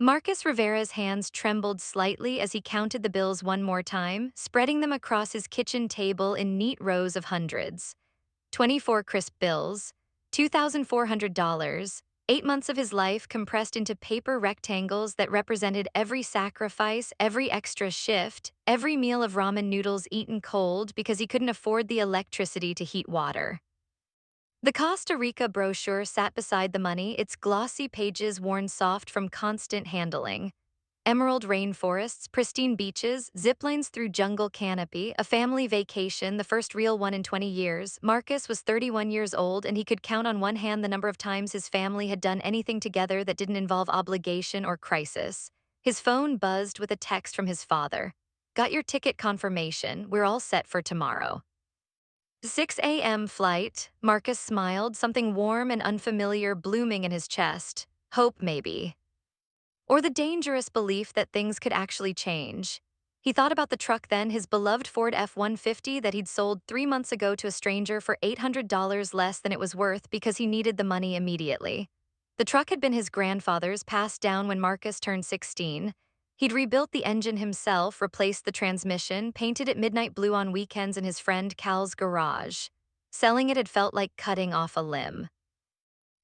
Marcus Rivera's hands trembled slightly as he counted the bills one more time, spreading them across his kitchen table in neat rows of hundreds. 24 crisp bills, $2,400, 8 months of his life compressed into paper rectangles that represented every sacrifice, every extra shift, every meal of ramen noodles eaten cold because he couldn't afford the electricity to heat water. The Costa Rica brochure sat beside the money, its glossy pages worn soft from constant handling. Emerald rainforests, pristine beaches, zip lines through jungle canopy, a family vacation, the first real one in 20 years. Marcus was 31 years old, and he could count on one hand the number of times his family had done anything together that didn't involve obligation or crisis. His phone buzzed with a text from his father. "Got your ticket confirmation. We're all set for tomorrow." 6 a.m. flight. Marcus smiled, something warm and unfamiliar blooming in his chest. Hope, maybe. Or the dangerous belief that things could actually change. He thought about the truck then, his beloved Ford F-150 that he'd sold 3 months ago to a stranger for $800 less than it was worth because he needed the money immediately. The truck had been his grandfather's, passed down when Marcus turned 16. He'd rebuilt the engine himself, replaced the transmission, painted it midnight blue on weekends in his friend Cal's garage. Selling it had felt like cutting off a limb.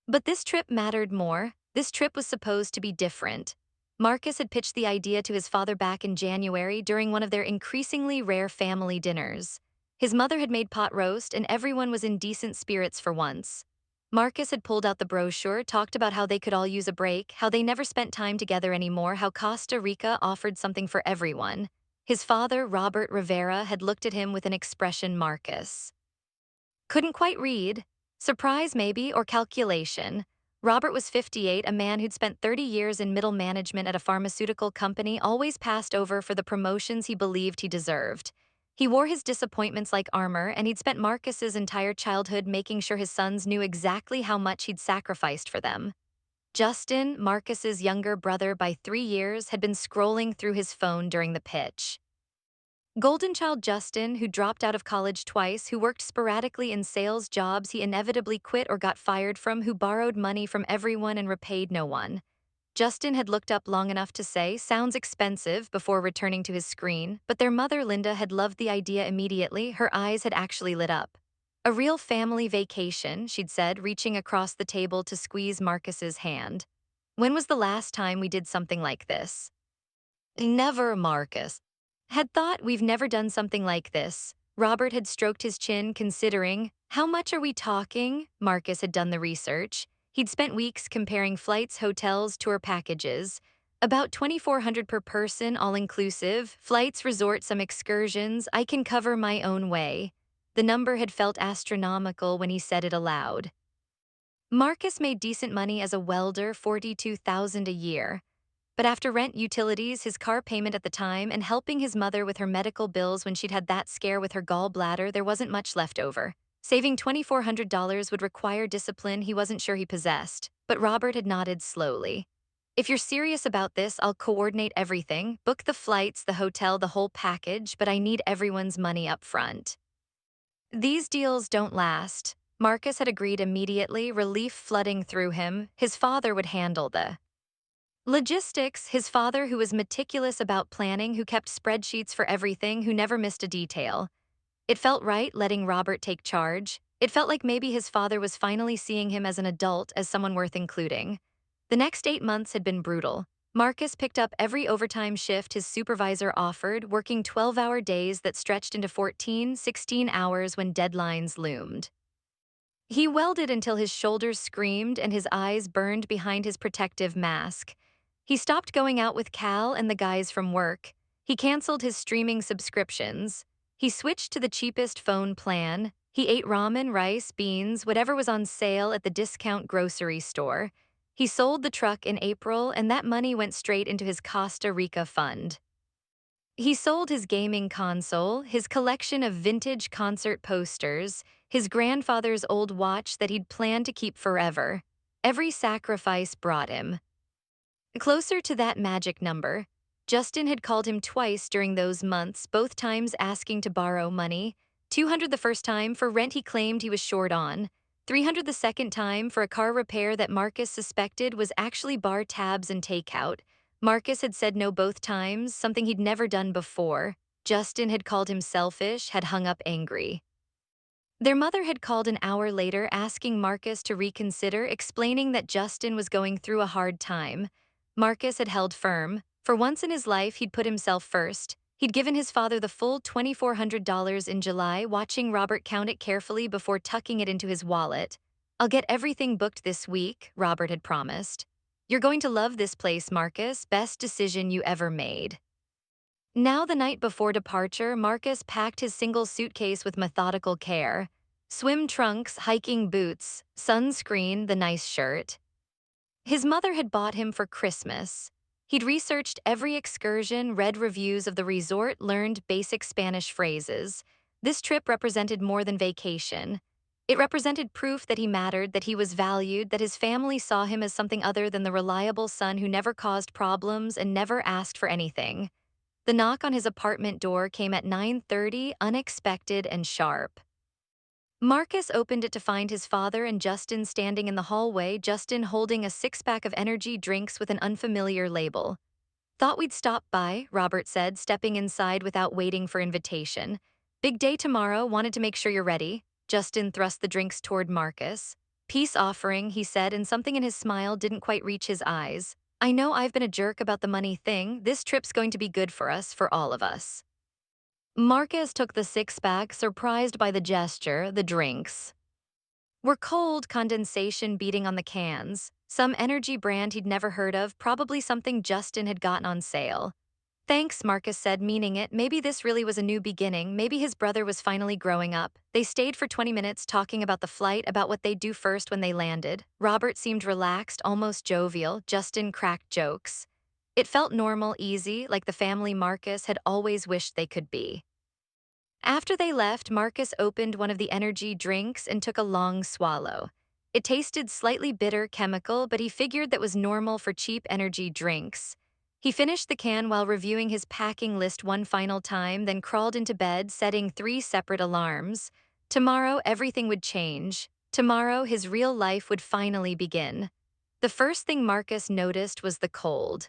But this trip mattered more. This trip was supposed to be different. Marcus had pitched the idea to his father back in January during one of their increasingly rare family dinners. His mother had made pot roast, and everyone was in decent spirits for once. Marcus had pulled out the brochure, talked about how they could all use a break, how they never spent time together anymore, how Costa Rica offered something for everyone. His father, Robert Rivera, had looked at him with an expression Marcus couldn't quite read. Surprise, maybe, or calculation. Robert was 58, a man who'd spent 30 years in middle management at a pharmaceutical company, always passed over for the promotions he believed he deserved. He wore his disappointments like armor, and he'd spent Marcus's entire childhood making sure his sons knew exactly how much he'd sacrificed for them. Justin, Marcus's younger brother by 3 years, had been scrolling through his phone during the pitch. Golden child Justin, who dropped out of college twice, who worked sporadically in sales jobs he inevitably quit or got fired from, who borrowed money from everyone and repaid no one. Justin had looked up long enough to say, "Sounds expensive," before returning to his screen, but their mother, Linda, had loved the idea immediately. Her eyes had actually lit up. "A real family vacation," she'd said, reaching across the table to squeeze Marcus's hand. "When was the last time we did something like this?" "Never," Marcus had thought. "We've never done something like this." Robert had stroked his chin, considering. "How much are we talking?" Marcus had done the research. He'd spent weeks comparing flights, hotels, tour packages. About 2,400 per person, all-inclusive. Flights, resort, some excursions. I can cover my own way. The number had felt astronomical when he said it aloud. Marcus made decent money as a welder, 42,000 a year. But after rent, utilities, his car payment at the time, and helping his mother with her medical bills when she'd had that scare with her gallbladder, there wasn't much left over. Saving $2,400 would require discipline he wasn't sure he possessed, but Robert had nodded slowly. "If you're serious about this, I'll coordinate everything, book the flights, the hotel, the whole package, but I need everyone's money up front." These deals don't last. Marcus had agreed immediately, relief flooding through him. His father would handle the logistics. His father, who was meticulous about planning, who kept spreadsheets for everything, who never missed a detail. It felt right letting Robert take charge. It felt like maybe his father was finally seeing him as an adult, as someone worth including. The next 8 months had been brutal. Marcus picked up every overtime shift his supervisor offered, working 12-hour days that stretched into 14, 16 hours when deadlines loomed. He welded until his shoulders screamed and his eyes burned behind his protective mask. He stopped going out with Cal and the guys from work. He canceled his streaming subscriptions. He switched to the cheapest phone plan. He ate ramen, rice, beans, whatever was on sale at the discount grocery store. He sold the truck in April, and that money went straight into his Costa Rica fund. He sold his gaming console, his collection of vintage concert posters, his grandfather's old watch that he'd planned to keep forever. Every sacrifice brought him closer to that magic number. Justin had called him twice during those months, both times asking to borrow money. 200 the first time for rent he claimed he was short on. 300 the second time for a car repair that Marcus suspected was actually bar tabs and takeout. Marcus had said no both times, something he'd never done before. Justin had called him selfish, had hung up angry. Their mother had called an hour later asking Marcus to reconsider, explaining that Justin was going through a hard time. Marcus had held firm. For once in his life, he'd put himself first. He'd given his father the full $2,400 in July, watching Robert count it carefully before tucking it into his wallet. "I'll get everything booked this week," Robert had promised. "You're going to love this place, Marcus. Best decision you ever made." Now, the night before departure, Marcus packed his single suitcase with methodical care. Swim trunks, hiking boots, sunscreen, the nice shirt. His mother had bought him for Christmas. He'd researched every excursion, read reviews of the resort, learned basic Spanish phrases. This trip represented more than vacation. It represented proof that he mattered, that he was valued, that his family saw him as something other than the reliable son who never caused problems and never asked for anything. The knock on his apartment door came at 9:30, unexpected and sharp. Marcus opened it to find his father and Justin standing in the hallway, Justin holding a six-pack of energy drinks with an unfamiliar label. "Thought we'd stop by," Robert said, stepping inside without waiting for invitation. "Big day tomorrow, wanted to make sure you're ready." Justin thrust the drinks toward Marcus. "Peace offering," he said, and something in his smile didn't quite reach his eyes. "I know I've been a jerk about the money thing. This trip's going to be good for us, for all of us." Marcus took the six-pack, surprised by the gesture, the drinks. Were cold, condensation beating on the cans. Some energy brand he'd never heard of, probably something Justin had gotten on sale. "Thanks," Marcus said, meaning it. Maybe this really was a new beginning. Maybe his brother was finally growing up. They stayed for 20 minutes talking about the flight, about what they'd do first when they landed. Robert seemed relaxed, almost jovial. Justin cracked jokes. It felt normal, easy, like the family Marcus had always wished they could be. After they left, Marcus opened one of the energy drinks and took a long swallow. It tasted slightly bitter, chemical, but he figured that was normal for cheap energy drinks. He finished the can while reviewing his packing list one final time, then crawled into bed, setting 3 separate alarms. Tomorrow, everything would change. Tomorrow, his real life would finally begin. The first thing Marcus noticed was the cold.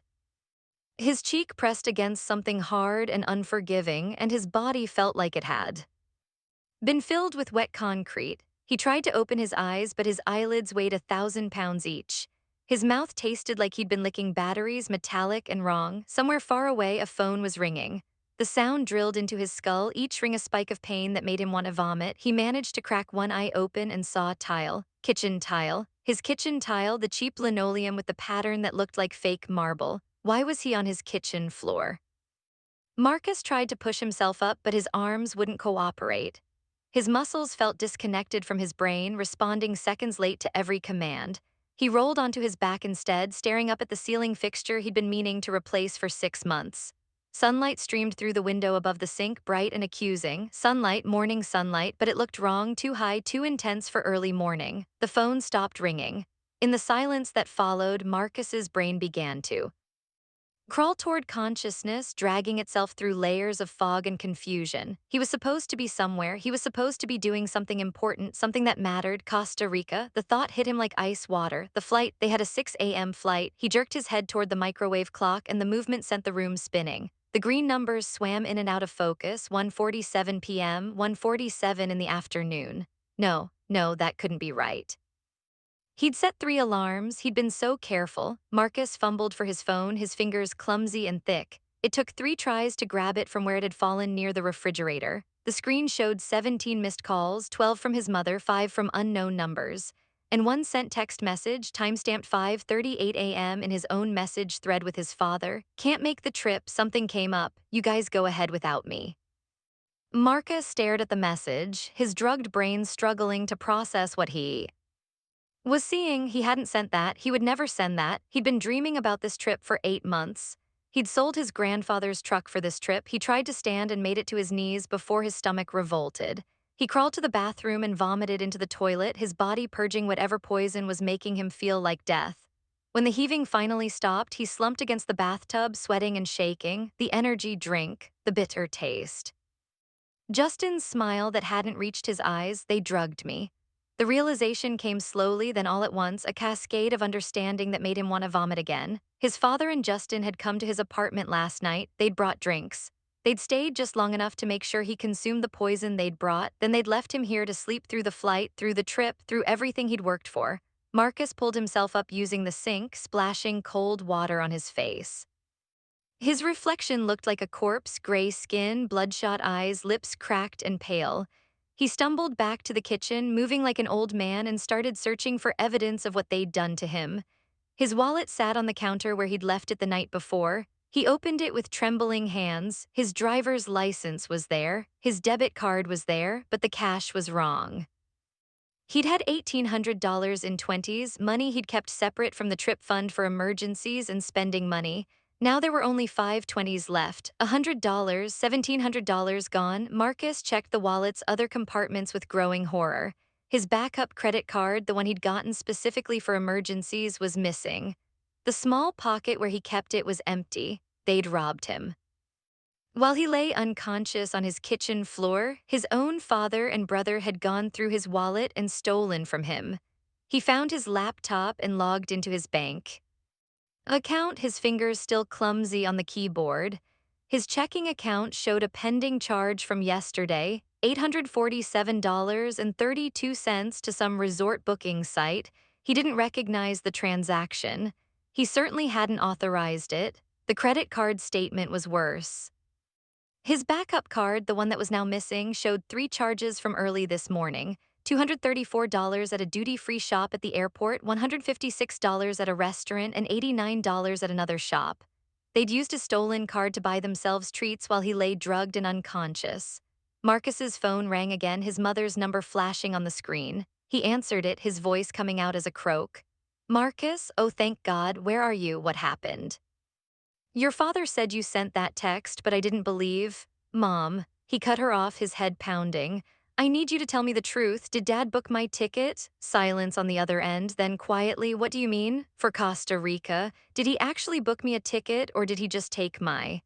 His cheek pressed against something hard and unforgiving, and his body felt like it had been filled with wet concrete. He tried to open his eyes, but his eyelids weighed 1,000 pounds each. His mouth tasted like he'd been licking batteries, metallic and wrong. Somewhere far away, a phone was ringing. The sound drilled into his skull, each ring a spike of pain that made him want to vomit. He managed to crack one eye open and saw tile. Kitchen tile. His kitchen tile, the cheap linoleum with the pattern that looked like fake marble. Why was he on his kitchen floor? Marcus tried to push himself up, but his arms wouldn't cooperate. His muscles felt disconnected from his brain, responding seconds late to every command. He rolled onto his back instead, staring up at the ceiling fixture he'd been meaning to replace for 6 months. Sunlight streamed through the window above the sink, bright and accusing. Sunlight, morning sunlight, but it looked wrong, too high, too intense for early morning. The phone stopped ringing. In the silence that followed, Marcus's brain began to crawl toward consciousness, dragging itself through layers of fog and confusion. He was supposed to be somewhere. He was supposed to be doing something important, something that mattered. Costa Rica. The thought hit him like ice water. The flight, they had a 6 a.m. flight. He jerked his head toward the microwave clock, and the movement sent the room spinning. The green numbers swam in and out of focus. 1:47 p.m., 1:47 in the afternoon. No, that couldn't be right. He'd set 3 alarms. He'd been so careful. Marcus fumbled for his phone, his fingers clumsy and thick. It took 3 tries to grab it from where it had fallen near the refrigerator. The screen showed 17 missed calls, 12 from his mother, 5 from unknown numbers. And one sent text message, timestamped 5:38 a.m. in his own message thread with his father. "Can't make the trip, something came up. You guys go ahead without me." Marcus stared at the message, his drugged brain struggling to process what he was seeing. He hadn't sent that. He would never send that. He'd been dreaming about this trip for 8 months. He'd sold his grandfather's truck for this trip. He tried to stand and made it to his knees before his stomach revolted. He crawled to the bathroom and vomited into the toilet, his body purging whatever poison was making him feel like death. When the heaving finally stopped, he slumped against the bathtub, sweating and shaking, the energy drink, the bitter taste. Justin's smile that hadn't reached his eyes, "They drugged me." The realization came slowly, then all at once, a cascade of understanding that made him want to vomit again. His father and Justin had come to his apartment last night. They'd brought drinks. They'd stayed just long enough to make sure he consumed the poison they'd brought, then they'd left him here to sleep through the flight, through the trip, through everything he'd worked for. Marcus pulled himself up using the sink, splashing cold water on his face. His reflection looked like a corpse, gray skin, bloodshot eyes, lips cracked and pale. He stumbled back to the kitchen, moving like an old man, and started searching for evidence of what they'd done to him. His wallet sat on the counter where he'd left it the night before. He opened it with trembling hands. His driver's license was there, his debit card was there, but the cash was wrong. He'd had $1,800 in 20s, money he'd kept separate from the trip fund for emergencies and spending money. Now there were only 5 20s left, $100, $1,700 gone. Marcus checked the wallet's other compartments with growing horror. His backup credit card, the one he'd gotten specifically for emergencies, was missing. The small pocket where he kept it was empty. They'd robbed him. While he lay unconscious on his kitchen floor, his own father and brother had gone through his wallet and stolen from him. He found his laptop and logged into his bank account, his fingers still clumsy on the keyboard. His checking account showed a pending charge from yesterday, $847.32 to some resort booking site. He didn't recognize the transaction. He certainly hadn't authorized it. The credit card statement was worse. His backup card, the one that was now missing, showed 3 charges from early this morning: $234 at a duty-free shop at the airport, $156 at a restaurant, and $89 at another shop. They'd used a stolen card to buy themselves treats while he lay drugged and unconscious. Marcus's phone rang again, his mother's number flashing on the screen. He answered it, his voice coming out as a croak. "Marcus, oh thank God, where are you? What happened?" "Your father said you sent that text, but I didn't believe." "Mom," he cut her off, his head pounding. "I need you to tell me the truth. Did Dad book my ticket?" Silence on the other end, then quietly, "What do you mean?" "For Costa Rica. Did he actually book me a ticket, or did he just take my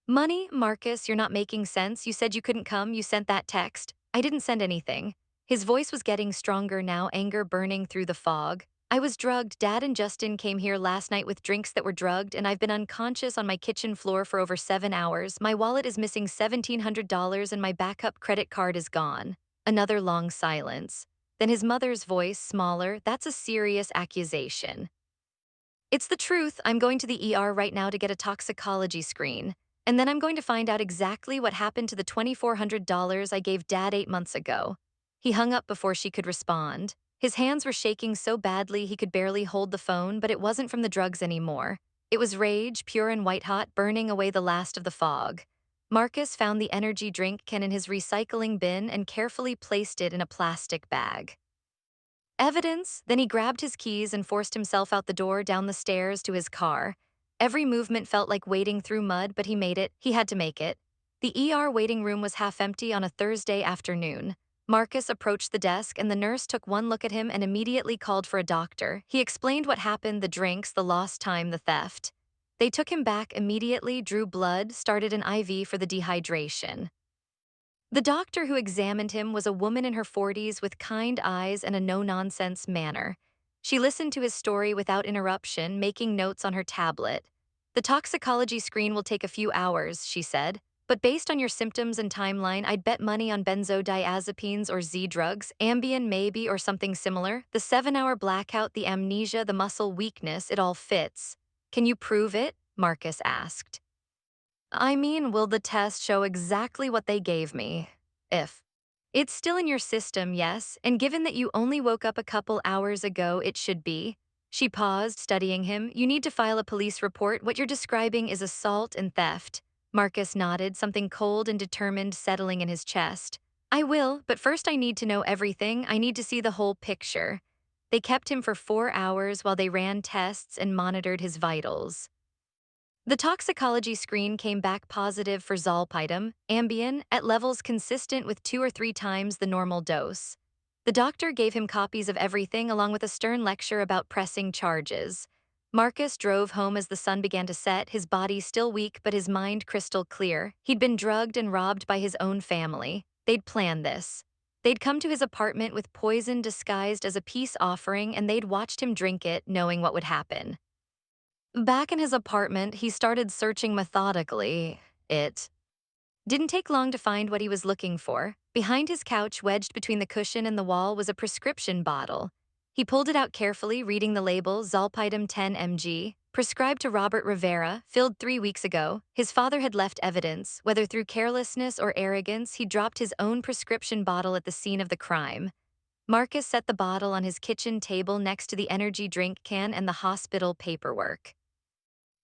money?" "Marcus, you're not making sense. You said you couldn't come, you sent that text." "I didn't send anything." His voice was getting stronger now, anger burning through the fog. "I was drugged. Dad and Justin came here last night with drinks that were drugged, and I've been unconscious on my kitchen floor for over 7 hours. My wallet is missing $1,700 and my backup credit card is gone." Another long silence. Then his mother's voice, smaller, "That's a serious accusation." "It's the truth. I'm going to the ER right now to get a toxicology screen. And then I'm going to find out exactly what happened to the $2,400 I gave Dad 8 months ago." He hung up before she could respond. His hands were shaking so badly he could barely hold the phone, but it wasn't from the drugs anymore. It was rage, pure and white-hot, burning away the last of the fog. Marcus found the energy drink can in his recycling bin and carefully placed it in a plastic bag. Evidence? Then he grabbed his keys and forced himself out the door, down the stairs to his car. Every movement felt like wading through mud, but he made it. He had to make it. The ER waiting room was half empty on a Thursday afternoon. Marcus approached the desk and the nurse took one look at him and immediately called for a doctor. He explained what happened: the drinks, the lost time, the theft. They took him back immediately, drew blood, started an IV for the dehydration. The doctor who examined him was a woman in her 40s with kind eyes and a no-nonsense manner. She listened to his story without interruption, making notes on her tablet. "The toxicology screen will take a few hours," she said. "But based on your symptoms and timeline, I'd bet money on benzodiazepines or Z-drugs, Ambien maybe, or something similar. The 7-hour blackout, the amnesia, the muscle weakness, it all fits." "Can you prove it?" Marcus asked. "I mean, will the test show exactly what they gave me? If it's still in your system, yes, and given that you only woke up a couple hours ago, it should be." She paused, studying him. "You need to file a police report. What you're describing is assault and theft." Marcus nodded, something cold and determined settling in his chest. "I will, but first I need to know everything. I need to see the whole picture." They kept him for 4 hours while they ran tests and monitored his vitals. The toxicology screen came back positive for zolpidem, Ambien, at levels consistent with 2 or 3 times the normal dose. The doctor gave him copies of everything along with a stern lecture about pressing charges. Marcus drove home as the sun began to set, his body still weak but his mind crystal clear. He'd been drugged and robbed by his own family. They'd planned this. They'd come to his apartment with poison disguised as a peace offering, and they'd watched him drink it, knowing what would happen. Back in his apartment, he started searching methodically. It didn't take long to find what he was looking for. Behind his couch, wedged between the cushion and the wall, was a prescription bottle. He pulled it out carefully, reading the label, Zolpidem 10 mg, prescribed to Robert Rivera, filled 3 weeks ago. His father had left evidence. Whether through carelessness or arrogance, he dropped his own prescription bottle at the scene of the crime. Marcus set the bottle on his kitchen table next to the energy drink can and the hospital paperwork.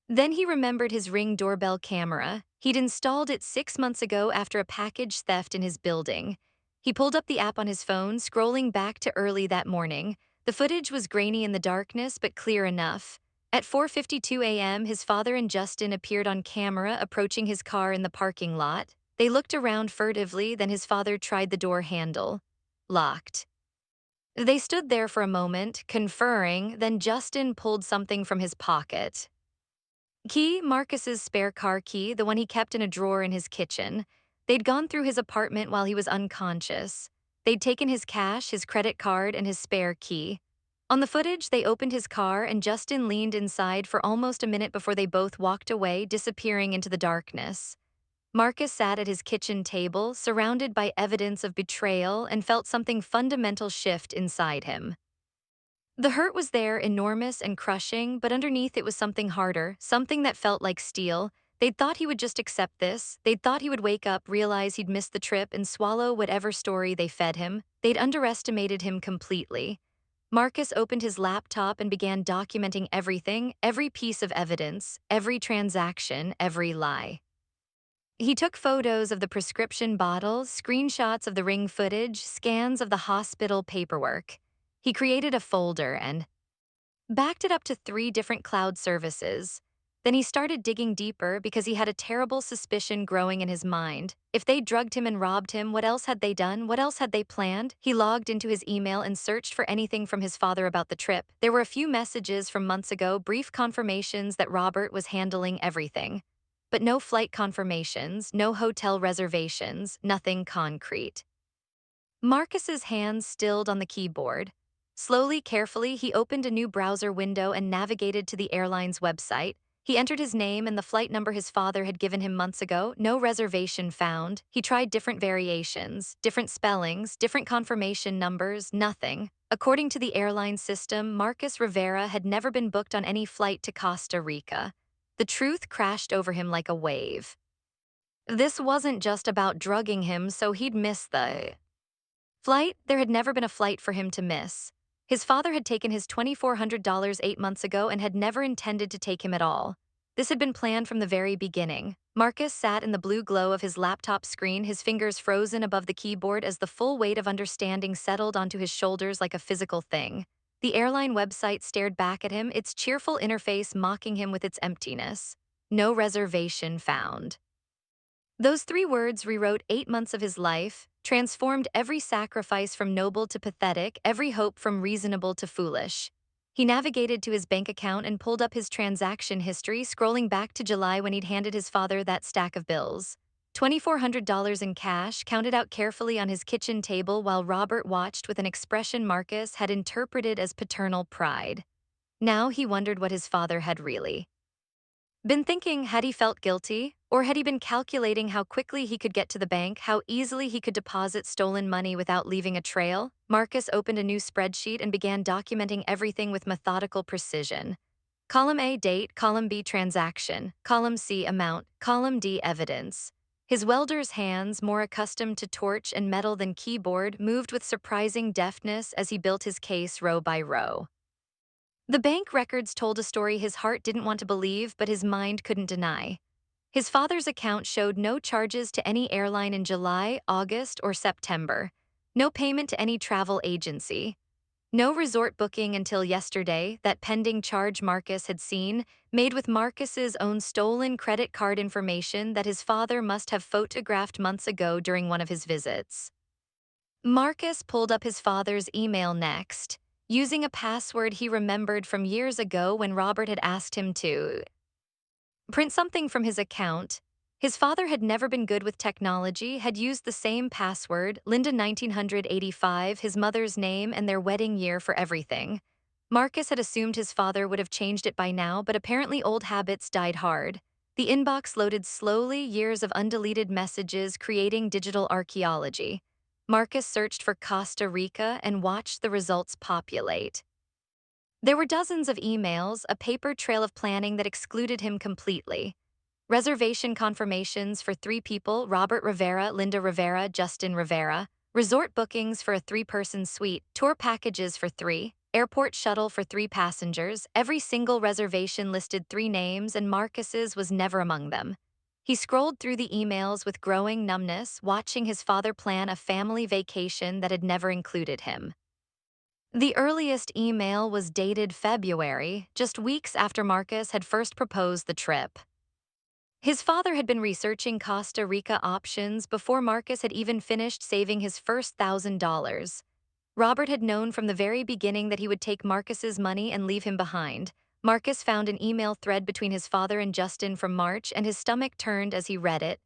Then he remembered his Ring doorbell camera. He'd installed it 6 months ago after a package theft in his building. He pulled up the app on his phone, scrolling back to early that morning. The footage was grainy in the darkness, but clear enough. At 4:52 a.m., his father and Justin appeared on camera, approaching his car in the parking lot. They looked around furtively, then his father tried the door handle. Locked. They stood there for a moment, conferring, then Justin pulled something from his pocket. Key, Marcus's spare car key, the one he kept in a drawer in his kitchen. They'd gone through his apartment while he was unconscious. They'd taken his cash, his credit card, and his spare key. On the footage, they opened his car and Justin leaned inside for almost a minute before they both walked away, disappearing into the darkness. Marcus sat at his kitchen table, surrounded by evidence of betrayal, and felt something fundamental shift inside him. The hurt was there, enormous and crushing, but underneath it was something harder, something that felt like steel. They'd thought he would just accept this. They'd thought he would wake up, realize he'd missed the trip, and swallow whatever story they fed him. They'd underestimated him completely. Marcus opened his laptop and began documenting everything, every piece of evidence, every transaction, every lie. He took photos of the prescription bottles, screenshots of the Ring footage, scans of the hospital paperwork. He created a folder and backed it up to 3 different cloud services. Then he started digging deeper because he had a terrible suspicion growing in his mind. If they drugged him and robbed him, what else had they done? What else had they planned? He logged into his email and searched for anything from his father about the trip. There were a few messages from months ago, brief confirmations that Robert was handling everything. But no flight confirmations, no hotel reservations, nothing concrete. Marcus's hands stilled on the keyboard. Slowly, carefully, he opened a new browser window and navigated to the airline's website. He entered his name and the flight number his father had given him months ago. No reservation found. He tried different variations, different spellings, different confirmation numbers, nothing. According to the airline system, Marcus Rivera had never been booked on any flight to Costa Rica. The truth crashed over him like a wave. This wasn't just about drugging him so he'd miss the flight. There had never been a flight for him to miss. His father had taken his $2,400 8 months ago and had never intended to take him at all. This had been planned from the very beginning. Marcus sat in the blue glow of his laptop screen, his fingers frozen above the keyboard as the full weight of understanding settled onto his shoulders like a physical thing. The airline website stared back at him, its cheerful interface mocking him with its emptiness. No reservation found. Those 3 words rewrote 8 months of his life, transformed every sacrifice from noble to pathetic, every hope from reasonable to foolish. He navigated to his bank account and pulled up his transaction history, scrolling back to July when he'd handed his father that stack of bills. $2,400 in cash, counted out carefully on his kitchen table while Robert watched with an expression Marcus had interpreted as paternal pride. Now he wondered what his father had really been thinking. Had he felt guilty? Or had he been calculating how quickly he could get to the bank, how easily he could deposit stolen money without leaving a trail? Marcus opened a new spreadsheet and began documenting everything with methodical precision. Column A, date; column B, transaction; column C, amount; column D, evidence. His welder's hands, more accustomed to torch and metal than keyboard, moved with surprising deftness as he built his case row by row. The bank records told a story his heart didn't want to believe, but his mind couldn't deny. His father's account showed no charges to any airline in July, August, or September. No payment to any travel agency. No resort booking until yesterday, that pending charge Marcus had seen, made with Marcus's own stolen credit card information that his father must have photographed months ago during one of his visits. Marcus pulled up his father's email next, using a password he remembered from years ago when Robert had asked him to print something from his account. His father had never been good with technology, had used the same password, Linda 1985, his mother's name, and their wedding year for everything. Marcus had assumed his father would have changed it by now, but apparently old habits died hard. The inbox loaded slowly, years of undeleted messages creating digital archaeology. Marcus searched for Costa Rica and watched the results populate. There were dozens of emails, a paper trail of planning that excluded him completely. Reservation confirmations for 3 people, Robert Rivera, Linda Rivera, Justin Rivera. Resort bookings for a 3-person suite, tour packages for 3, airport shuttle for 3 passengers. Every single reservation listed 3 names, and Marcus's was never among them. He scrolled through the emails with growing numbness, watching his father plan a family vacation that had never included him. The earliest email was dated February, just weeks after Marcus had first proposed the trip. His father had been researching Costa Rica options before Marcus had even finished saving his first $1,000. Robert had known from the very beginning that he would take Marcus's money and leave him behind. Marcus found an email thread between his father and Justin from March, and his stomach turned as he read it.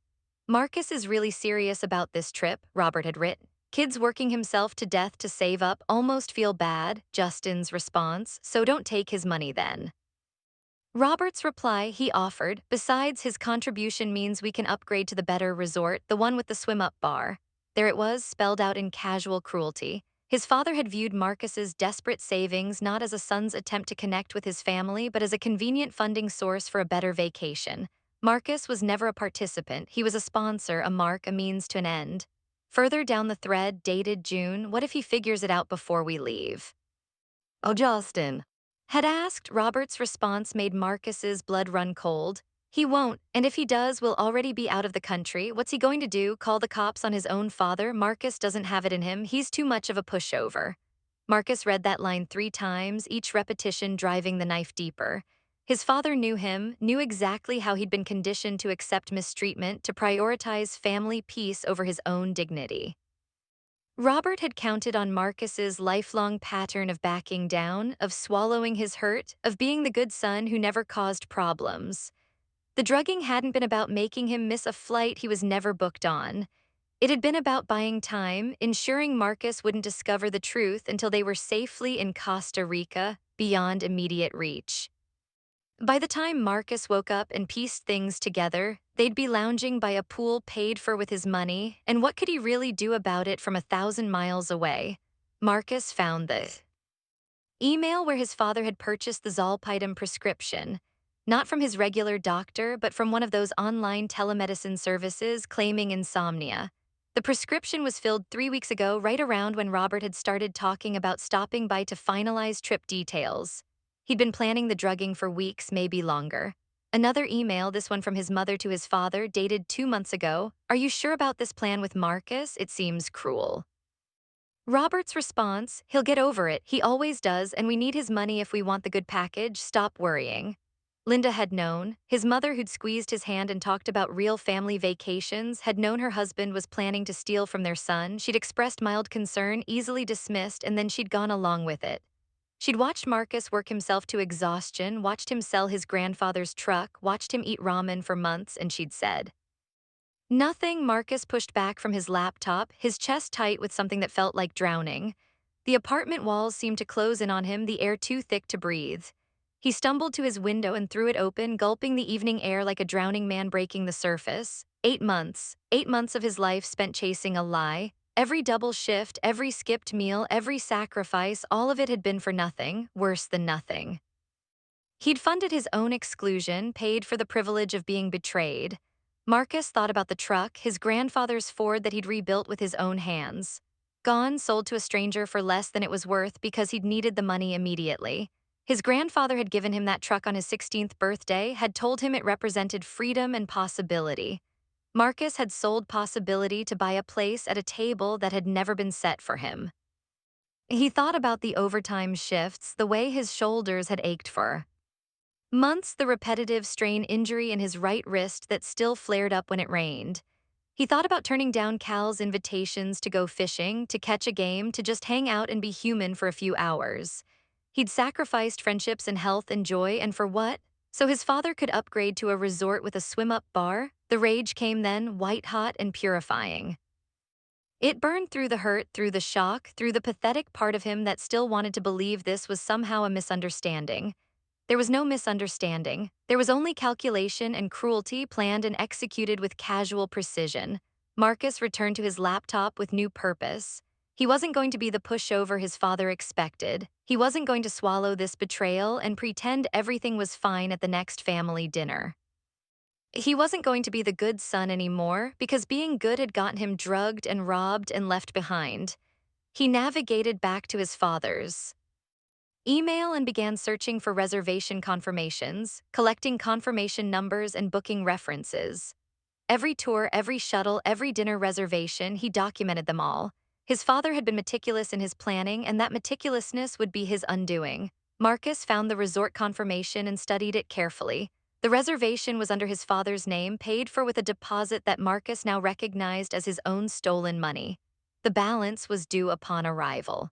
Marcus is really serious about this trip, Robert had written. Kid's working himself to death to save up, almost feel bad, Justin's response, so don't take his money then. Robert's reply, he offered, besides his contribution means we can upgrade to the better resort, the one with the swim-up bar. There it was, spelled out in casual cruelty. His father had viewed Marcus's desperate savings not as a son's attempt to connect with his family, but as a convenient funding source for a better vacation. Marcus was never a participant, he was a sponsor, a mark, a means to an end. Further down the thread, dated June, what if he figures it out before we leave? Oh, Justin had asked. Robert's response made Marcus's blood run cold. He won't, and if he does, we'll already be out of the country. What's he going to do, call the cops on his own father? Marcus doesn't have it in him, he's too much of a pushover. Marcus read that line 3 times, each repetition driving the knife deeper. His father knew him, knew exactly how he'd been conditioned to accept mistreatment, to prioritize family peace over his own dignity. Robert had counted on Marcus's lifelong pattern of backing down, of swallowing his hurt, of being the good son who never caused problems. The drugging hadn't been about making him miss a flight he was never booked on. It had been about buying time, ensuring Marcus wouldn't discover the truth until they were safely in Costa Rica, beyond immediate reach. By the time Marcus woke up and pieced things together, they'd be lounging by a pool paid for with his money, and what could he really do about it from 1,000 miles away? Marcus found the email where his father had purchased the Zolpidem prescription, not from his regular doctor, but from one of those online telemedicine services claiming insomnia. The prescription was filled 3 weeks ago, right around when Robert had started talking about stopping by to finalize trip details. He'd been planning the drugging for weeks, maybe longer. Another email, this one from his mother to his father, dated 2 months ago. Are you sure about this plan with Marcus? It seems cruel. Robert's response, he'll get over it, he always does, and we need his money if we want the good package, stop worrying. Linda had known. His mother, who'd squeezed his hand and talked about real family vacations, had known her husband was planning to steal from their son. She'd expressed mild concern, easily dismissed, and then she'd gone along with it. She'd watched Marcus work himself to exhaustion, watched him sell his grandfather's truck, watched him eat ramen for months, and she'd said nothing. Marcus pushed back from his laptop, his chest tight with something that felt like drowning. The apartment walls seemed to close in on him, the air too thick to breathe. He stumbled to his window and threw it open, gulping the evening air like a drowning man breaking the surface. 8 months. 8 months of his life spent chasing a lie. Every double shift, every skipped meal, every sacrifice, all of it had been for nothing, worse than nothing. He'd funded his own exclusion, paid for the privilege of being betrayed. Marcus thought about the truck, his grandfather's Ford that he'd rebuilt with his own hands. Gone, sold to a stranger for less than it was worth because he'd needed the money immediately. His grandfather had given him that truck on his 16th birthday, had told him it represented freedom and possibility. Marcus had sold possibility to buy a place at a table that had never been set for him. He thought about the overtime shifts, the way his shoulders had ached for months, the repetitive strain injury in his right wrist that still flared up when it rained. He thought about turning down Cal's invitations to go fishing, to catch a game, to just hang out and be human for a few hours. He'd sacrificed friendships and health and joy, and for what? So his father could upgrade to a resort with a swim-up bar? The rage came then, white-hot and purifying. It burned through the hurt, through the shock, through the pathetic part of him that still wanted to believe this was somehow a misunderstanding. There was no misunderstanding. There was only calculation and cruelty planned and executed with casual precision. Marcus returned to his laptop with new purpose. He wasn't going to be the pushover his father expected. He wasn't going to swallow this betrayal and pretend everything was fine at the next family dinner. He wasn't going to be the good son anymore because being good had gotten him drugged and robbed and left behind. He navigated back to his father's email and began searching for reservation confirmations, collecting confirmation numbers and booking references. Every tour, every shuttle, every dinner reservation, he documented them all. His father had been meticulous in his planning, and that meticulousness would be his undoing. Marcus found the resort confirmation and studied it carefully. The reservation was under his father's name, paid for with a deposit that Marcus now recognized as his own stolen money. The balance was due upon arrival.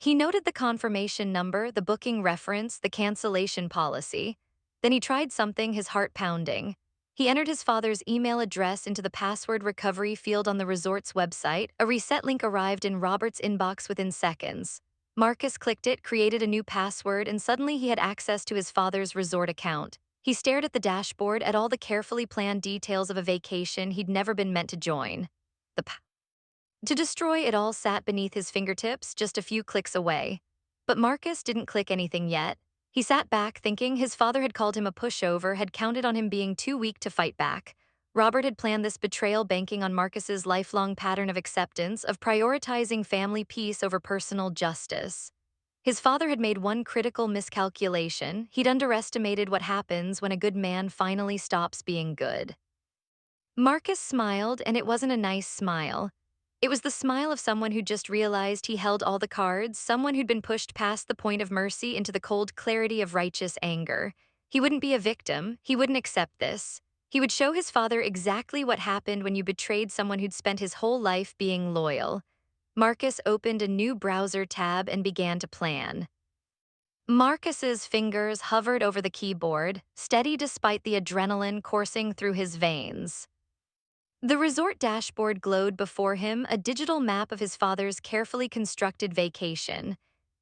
He noted the confirmation number, the booking reference, the cancellation policy. Then he tried something, his heart pounding. He entered his father's email address into the password recovery field on the resort's website. A reset link arrived in Robert's inbox within seconds. Marcus clicked it, created a new password, and suddenly he had access to his father's resort account. He stared at the dashboard, at all the carefully planned details of a vacation he'd never been meant to join. The to destroy it all sat beneath his fingertips, just a few clicks away. But Marcus didn't click anything yet. He sat back thinking his father had called him a pushover, had counted on him being too weak to fight back. Robert had planned this betrayal banking on Marcus's lifelong pattern of acceptance, of prioritizing family peace over personal justice. His father had made one critical miscalculation. He'd underestimated what happens when a good man finally stops being good. Marcus smiled, and it wasn't a nice smile. It was the smile of someone who just realized he held all the cards, someone who'd been pushed past the point of mercy into the cold clarity of righteous anger. He wouldn't be a victim. He wouldn't accept this. He would show his father exactly what happened when you betrayed someone who'd spent his whole life being loyal. Marcus opened a new browser tab and began to plan. Marcus's fingers hovered over the keyboard, steady despite the adrenaline coursing through his veins. The resort dashboard glowed before him, a digital map of his father's carefully constructed vacation.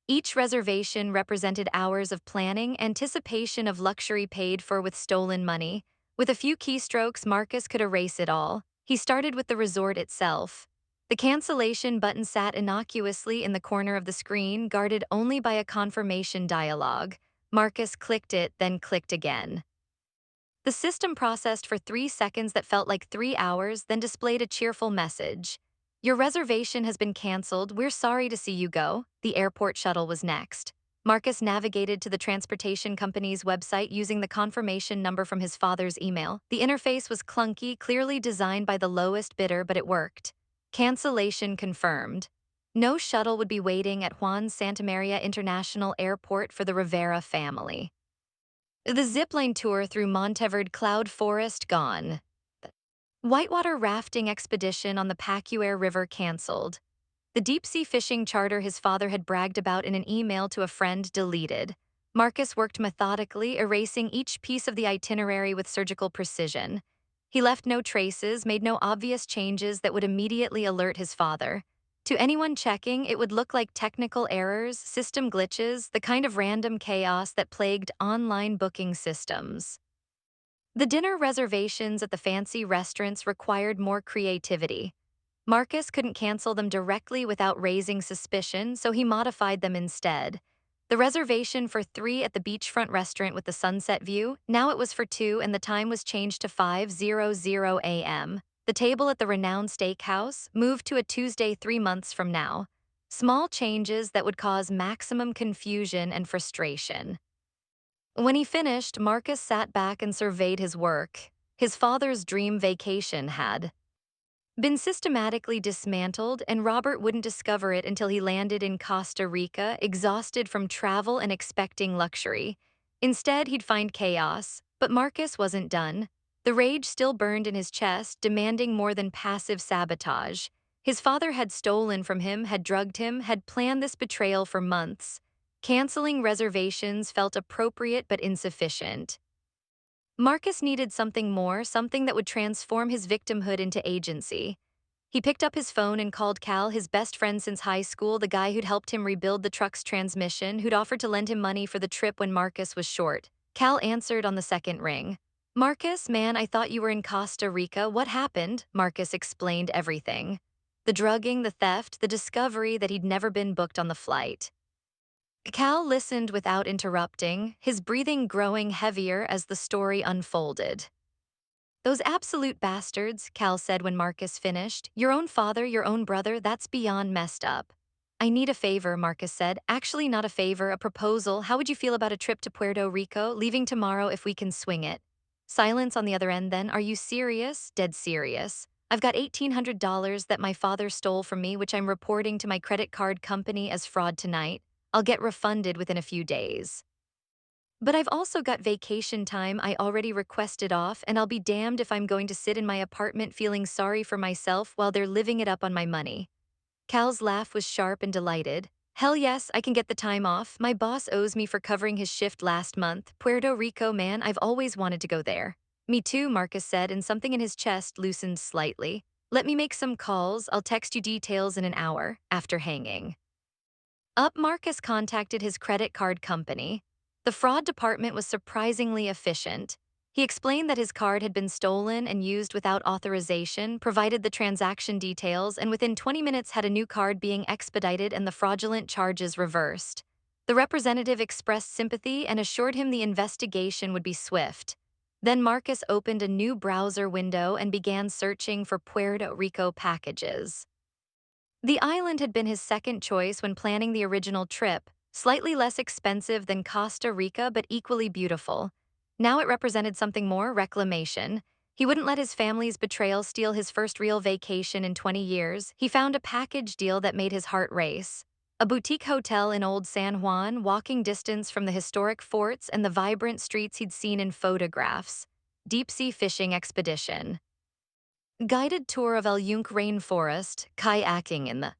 Each reservation represented hours of planning, anticipation of luxury paid for with stolen money. With a few keystrokes, Marcus could erase it all. He started with the resort itself. The cancellation button sat innocuously in the corner of the screen, guarded only by a confirmation dialog. Marcus clicked it, then clicked again. The system processed for 3 seconds that felt like 3 hours, then displayed a cheerful message. Your reservation has been canceled. We're sorry to see you go. The airport shuttle was next. Marcus navigated to the transportation company's website using the confirmation number from his father's email. The interface was clunky, clearly designed by the lowest bidder, but it worked. Cancellation confirmed. No shuttle would be waiting at Juan Santamaria International Airport for the Rivera family. The zipline tour through Monteverde Cloud Forest gone. Whitewater rafting expedition on the Pacuare River canceled. The deep-sea fishing charter his father had bragged about in an email to a friend deleted. Marcus worked methodically, erasing each piece of the itinerary with surgical precision. He left no traces, made no obvious changes that would immediately alert his father. To anyone checking, it would look like technical errors, system glitches, the kind of random chaos that plagued online booking systems. The dinner reservations at the fancy restaurants required more creativity. Marcus couldn't cancel them directly without raising suspicion, so he modified them instead. The reservation for 3 at the beachfront restaurant with the sunset view, now it was for 2 and the time was changed to 5:00 a.m. The table at the renowned steakhouse moved to a Tuesday 3 months from now. Small changes that would cause maximum confusion and frustration. When he finished, Marcus sat back and surveyed his work. His father's dream vacation had been systematically dismantled, and Robert wouldn't discover it until he landed in Costa Rica, exhausted from travel and expecting luxury. Instead, he'd find chaos, but Marcus wasn't done. The rage still burned in his chest, demanding more than passive sabotage. His father had stolen from him, had drugged him, had planned this betrayal for months. Canceling reservations felt appropriate but insufficient. Marcus needed something more, something that would transform his victimhood into agency. He picked up his phone and called Cal, his best friend since high school, the guy who'd helped him rebuild the truck's transmission, who'd offered to lend him money for the trip when Marcus was short. Cal answered on the second ring. Marcus, man, I thought you were in Costa Rica. What happened? Marcus explained everything. The drugging, the theft, the discovery that he'd never been booked on the flight. Cal listened without interrupting, his breathing growing heavier as the story unfolded. Those absolute bastards, Cal said when Marcus finished. Your own father, your own brother, that's beyond messed up. I need a favor, Marcus said. Actually, not a favor, a proposal. How would you feel about a trip to Puerto Rico, leaving tomorrow if we can swing it? Silence on the other end then. Are you serious? Dead serious. I've got $1,800 that my father stole from me, which I'm reporting to my credit card company as fraud tonight. I'll get refunded within a few days. But I've also got vacation time I already requested off, and I'll be damned if I'm going to sit in my apartment feeling sorry for myself while they're living it up on my money. Cal's laugh was sharp and delighted. Hell yes, I can get the time off. My boss owes me for covering his shift last month. Puerto Rico, man, I've always wanted to go there. Me too, Marcus said, and something in his chest loosened slightly. Let me make some calls. I'll text you details in an hour, after hanging up. Marcus contacted his credit card company. The fraud department was surprisingly efficient. He explained that his card had been stolen and used without authorization, provided the transaction details, and within 20 minutes had a new card being expedited and the fraudulent charges reversed. The representative expressed sympathy and assured him the investigation would be swift. Then Marcus opened a new browser window and began searching for Puerto Rico packages. The island had been his second choice when planning the original trip, slightly less expensive than Costa Rica but equally beautiful. Now it represented something more: reclamation. He wouldn't let his family's betrayal steal his first real vacation in 20 years. He found a package deal that made his heart race. A boutique hotel in Old San Juan, walking distance from the historic forts and the vibrant streets he'd seen in photographs. Deep-sea fishing expedition. Guided tour of El Yunque rainforest, kayaking in the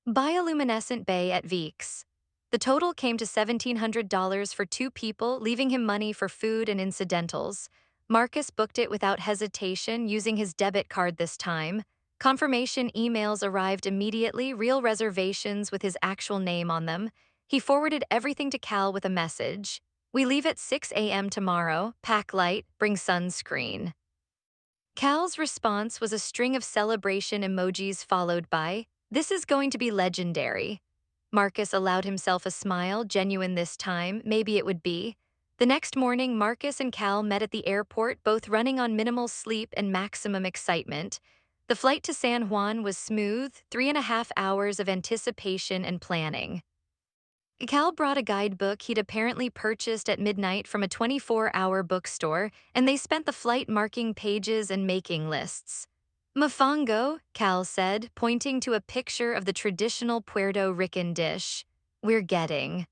bioluminescent bay at Viques. The total came to $1,700 for two people, leaving him money for food and incidentals. Marcus booked it without hesitation, using his debit card this time. Confirmation emails arrived immediately, real reservations with his actual name on them. He forwarded everything to Cal with a message. We leave at 6 a.m. tomorrow. Pack light, bring sunscreen. Cal's response was a string of celebration emojis followed by, "This is going to be legendary." Marcus allowed himself a smile, genuine this time, maybe it would be. The next morning, Marcus and Cal met at the airport, both running on minimal sleep and maximum excitement. The flight to San Juan was smooth, 3.5 hours of anticipation and planning. Cal brought a guidebook he'd apparently purchased at midnight from a 24-hour bookstore, and they spent the flight marking pages and making lists. Mofongo, Cal said, pointing to a picture of the traditional Puerto Rican dish. We're getting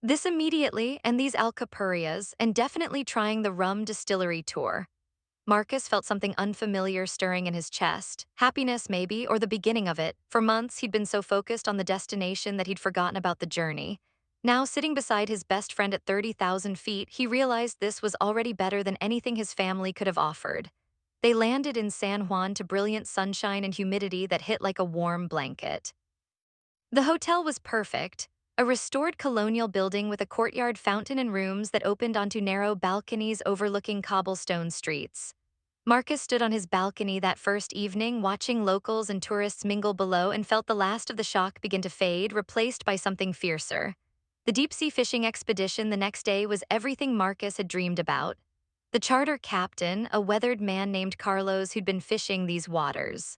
this immediately, and these alcapurrias, and definitely trying the rum distillery tour. Marcus felt something unfamiliar stirring in his chest. Happiness, maybe, or the beginning of it. For months, he'd been so focused on the destination that he'd forgotten about the journey. Now, sitting beside his best friend at 30,000 feet, he realized this was already better than anything his family could have offered. They landed in San Juan to brilliant sunshine and humidity that hit like a warm blanket. The hotel was perfect. A restored colonial building with a courtyard fountain and rooms that opened onto narrow balconies overlooking cobblestone streets. Marcus stood on his balcony that first evening, watching locals and tourists mingle below, and felt the last of the shock begin to fade, replaced by something fiercer. The deep-sea fishing expedition the next day was everything Marcus had dreamed about. The charter captain, a weathered man named Carlos who'd been fishing these waters